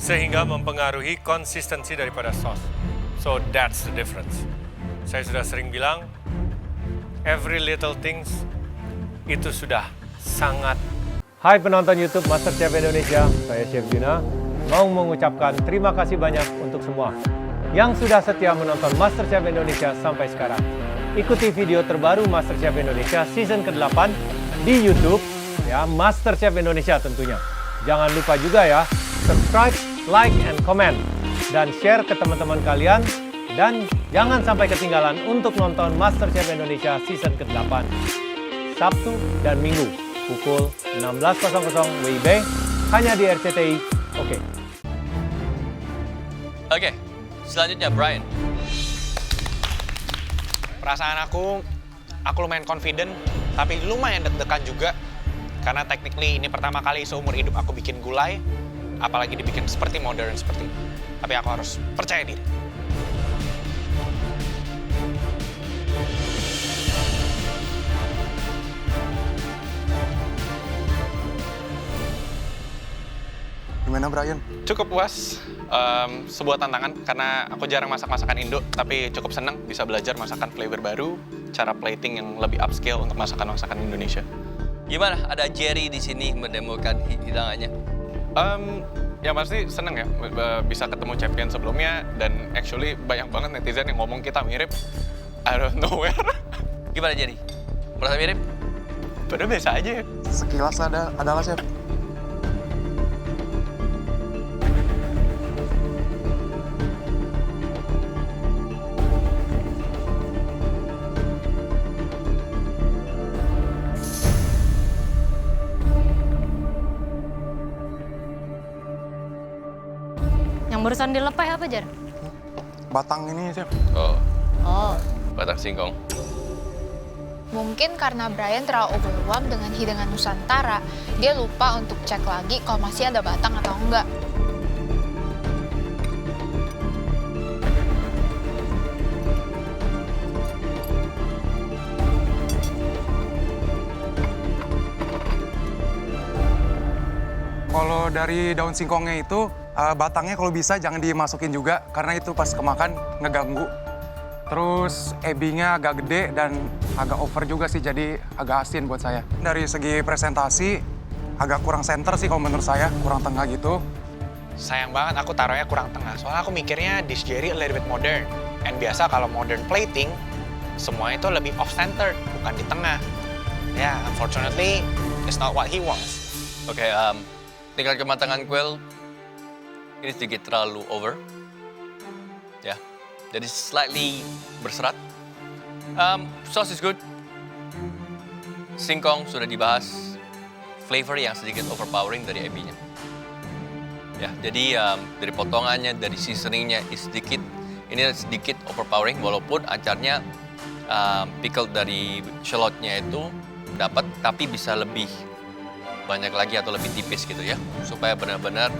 sehingga mempengaruhi konsistensi daripada sos. So that's the difference. Saya sudah sering bilang, every little things itu sudah sangat. Hai penonton YouTube MasterChef Indonesia, saya Chef Juna, mau mengucapkan terima kasih banyak untuk semua yang sudah setia menonton MasterChef Indonesia sampai sekarang. Ikuti video terbaru MasterChef Indonesia season ke-8 di YouTube, ya, MasterChef Indonesia tentunya. Jangan lupa juga ya, subscribe, like, and comment, dan share ke teman-teman kalian. Dan jangan sampai ketinggalan untuk nonton MasterChef Indonesia season ke-8. Sabtu dan Minggu, pukul 16.00 WIB, hanya di RCTI. Oke, selanjutnya Brian. Perasaan aku lumayan confident, tapi lumayan deg-degan juga. Karena technically ini pertama kali seumur hidup aku bikin gulai, apalagi dibikin seperti modern seperti ini. Tapi aku harus percaya diri. Gimana Brian? Cukup puas, sebuah tantangan karena aku jarang masak masakan Indo, tapi cukup seneng bisa belajar masakan flavor baru, cara plating yang lebih upscale untuk masakan-masakan Indonesia. Gimana? Ada Jerry di sini mendemokan hidangannya. Ya pasti seneng ya bisa ketemu champion sebelumnya, dan actually banyak banget netizen yang ngomong kita mirip out of nowhere. Gimana Jerry? Merasa mirip? Padahal biasa aja ya. Sekilas adalah Chef. Yang barusan dilepeh apa, Jar? Batang ini Chef. Oh. Batang singkong. Mungkin karena Brian terlalu overwhelmed dengan hidangan Nusantara, dia lupa untuk cek lagi kalau masih ada batang atau enggak. Kalau dari daun singkongnya itu, batangnya kalau bisa jangan dimasukin juga, karena itu pas kemakan ngeganggu. Terus ebinya agak gede dan agak over juga sih, jadi agak asin buat saya. Dari segi presentasi, agak kurang center sih kalau menurut saya, kurang tengah gitu. Sayang banget aku taruhnya kurang tengah, soalnya aku mikirnya dish Jerry a little bit modern. And biasa kalau modern plating, semua itu lebih off-center, bukan di tengah. Ya, unfortunately, it's not what he wants. Oke, tingkat kematangan kuel ini sedikit terlalu over. Ya, jadi slightly berserat. Sauce is good. Singkong sudah dibahas. Flavor yang sedikit overpowering dari ebinya. Ya, jadi dari potongannya, dari seasoningnya ini sedikit overpowering, walaupun acarnya pickle dari shallotnya itu dapat, tapi bisa lebih banyak lagi atau lebih tipis gitu ya, supaya benar-benar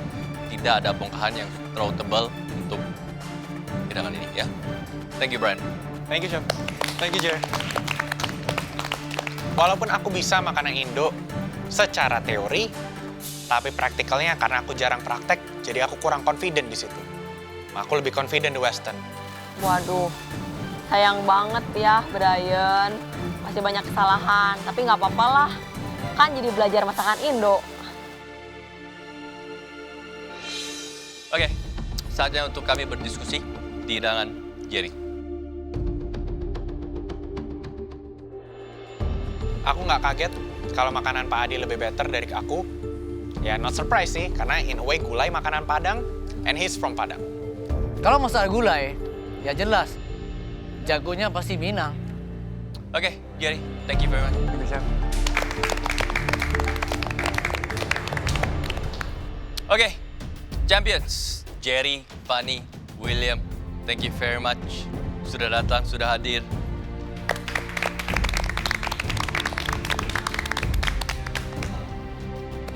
tidak ada bongkahan yang terlalu tebal untuk hidangan ini ya. Thank you Brian. Thank you, Chef. Thank you, Jer. Walaupun aku bisa makanan Indo secara teori, tapi praktikalnya karena aku jarang praktek, jadi aku kurang confident di situ. Aku lebih confident di Western. Waduh, sayang banget ya Brian. Masih banyak kesalahan, tapi nggak apa-apa lah. Kan jadi belajar masakan Indo. Oke, saatnya untuk kami berdiskusi di hidangan Jerry. Aku nggak kaget kalau makanan Pak Adi lebih better dari aku. Ya, not surprise sih, karena in a way gulai makanan Padang, and he's from Padang. Kalau masalah gulai, ya jelas. Jagonya pasti Minang. Oke, Jerry, thank you very much. Gitu, Chef. Oke, champions Jerry, Fanny, William, thank you very much. Sudah datang, sudah hadir.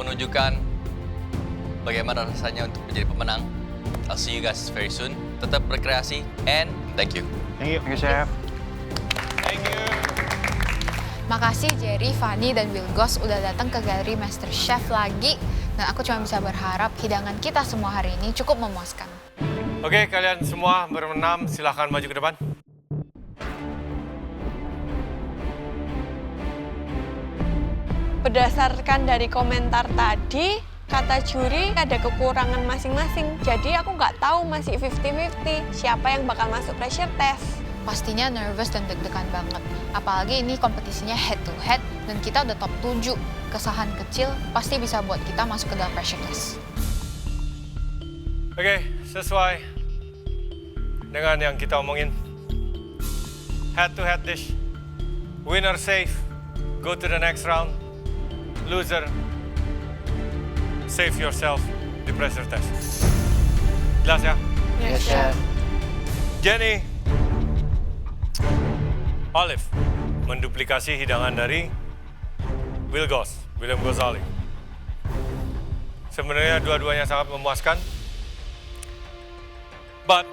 Menunjukkan bagaimana rasanya untuk menjadi pemenang. I'll see you guys very soon. Tetap berkreasi and thank you. Thank you, Chef. Thank you. Makasih Jerry, Fanny, dan Wilgos udah datang ke Galeri Master Chef lagi. Dan aku cuma bisa berharap hidangan kita semua hari ini cukup memuaskan. Oke, kalian semua berenam silahkan maju ke depan. Berdasarkan dari komentar tadi, kata juri ada kekurangan masing-masing. Jadi aku nggak tahu masih 50-50 siapa yang bakal masuk pressure test. Pastinya nervous dan deg-degan banget. Apalagi ini kompetisinya head to head dan kita udah top 7. Kesalahan kecil pasti bisa buat kita masuk ke dalam pressure test. Oke, sesuai dengan yang kita omongin. Head to head dish. Winner safe, go to the next round. Loser, save yourself di pressure test. Jelas ya? Yes, chef. Jenny, Olive, menduplikasi hidangan dari William Gozali. Sebenarnya dua-duanya sangat memuaskan. But,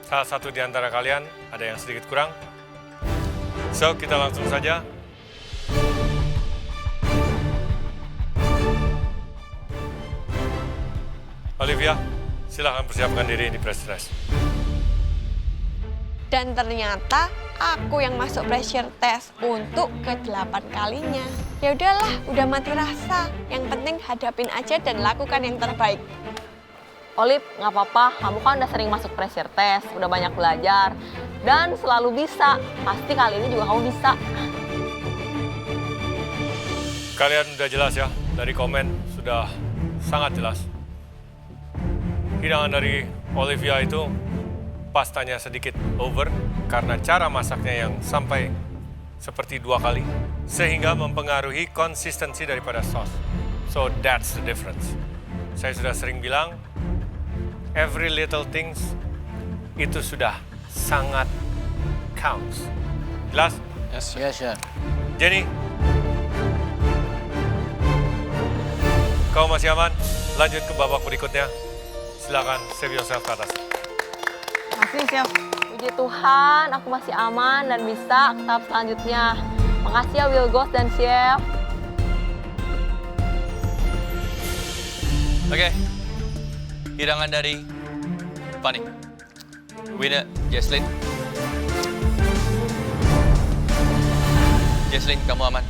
salah satu di antara kalian ada yang sedikit kurang. So, kita langsung saja. Olivia, silakan persiapkan diri di pressure test. Dan ternyata aku yang masuk pressure test untuk ke-8 kalinya. Ya udahlah, udah mati rasa. Yang penting hadapin aja dan lakukan yang terbaik. Olive, nggak apa-apa, kamu kan udah sering masuk pressure test, udah banyak belajar, dan selalu bisa. Pasti kali ini juga kamu bisa. Kalian udah jelas ya, dari komen sudah sangat jelas. Hidangan dari Olivia itu pastanya sedikit over karena cara masaknya yang sampai seperti 2 kali sehingga mempengaruhi konsistensi daripada sos. So that's the difference. Saya sudah sering bilang every little things itu sudah sangat counts. Jelas? Yes, chef. Jenny, kau masih aman? Lanjut ke babak berikutnya. Silakan save yourself ke atas. Makasih, Chef. Puji Tuhan, aku masih aman dan bisa ke tahap selanjutnya. Makasih ya Wilgos dan Chef. Oke, hidangan dari Fanny. Winner, Jesslyn. Jesslyn, kamu aman.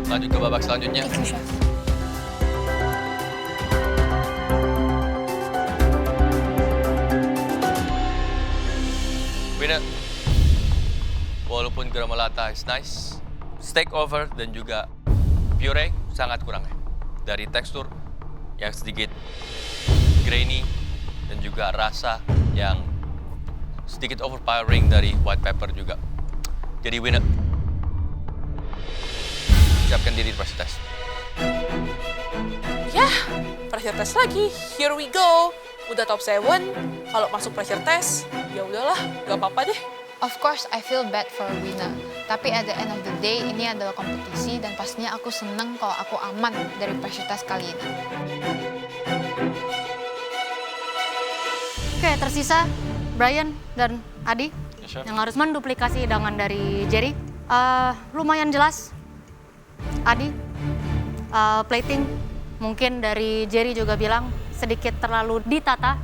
Lanjut ke babak selanjutnya. Thank you, Chef. Winner, walaupun granola is nice, steak over dan juga puree sangat kurang ya. Dari tekstur yang sedikit grainy dan juga rasa yang sedikit overpowering dari white pepper juga. Jadi winner, siapkan diri di pressure test. Yah, pressure test lagi. Here we go. Udah top 7, kalau masuk pressure test, ya udahlah, gak apa-apa deh. Of course, I feel bad for Wina. Tapi at the end of the day, ini adalah kompetisi dan pastinya aku seneng kalau aku aman dari pressure test kali ini. Oke, tersisa Brian dan Adi yang harus menduplikasi hidangan dari Jerry. Lumayan jelas, Adi, plating mungkin dari Jerry juga bilang sedikit terlalu ditata,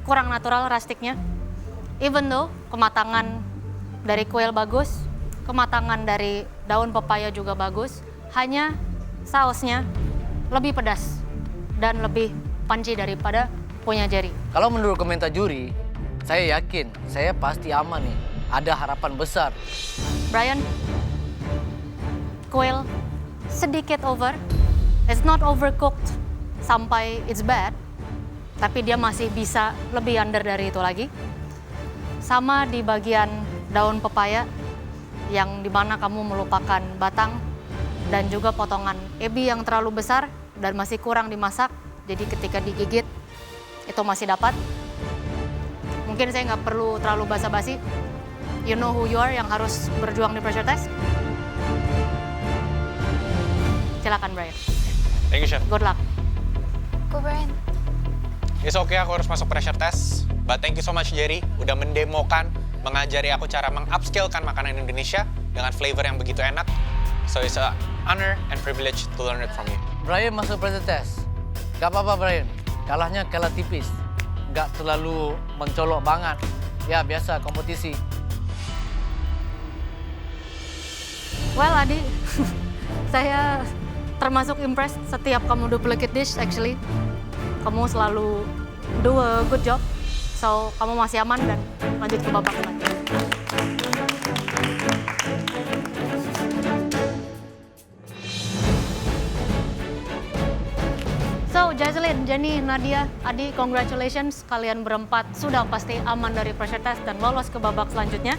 kurang natural rustiknya. Even though kematangan dari kuil bagus, kematangan dari daun pepaya juga bagus, hanya sausnya lebih pedas dan lebih punchy daripada punya Jerry. Kalau menurut komentar juri, saya yakin saya pasti aman nih. Ada harapan besar. Brian, kuil sedikit over. It's not overcooked sampai it's bad, tapi dia masih bisa lebih under dari itu lagi. Sama di bagian daun pepaya, yang dimana kamu melupakan batang dan juga potongan ebi yang terlalu besar dan masih kurang dimasak, jadi ketika digigit itu masih dapat. Mungkin saya nggak perlu terlalu basa-basi. You know who you are yang harus berjuang di pressure test. Silakan Brian. Thank you, Chef. Good luck. Go Brian. It's okay, aku harus masuk pressure test. But thank you so much, Jerry. Udah mendemokan, mengajari aku cara meng-upscale-kan makanan Indonesia dengan flavor yang begitu enak. So it's an honor and privilege to learn it from you. Brian masuk pressure test. Gak apa-apa Brian, kalahnya kalah tipis. Gak terlalu mencolok banget. Ya biasa kompetisi. Well, Adi, saya termasuk impressed setiap kamu duplicate dish actually. Kamu selalu do a good job. So, kamu masih aman dan lanjut ke babak selanjutnya. So, Jaiselin, Jenny, Nadia, Adi, congratulations. Kalian berempat sudah pasti aman dari pressure test dan lolos ke babak selanjutnya.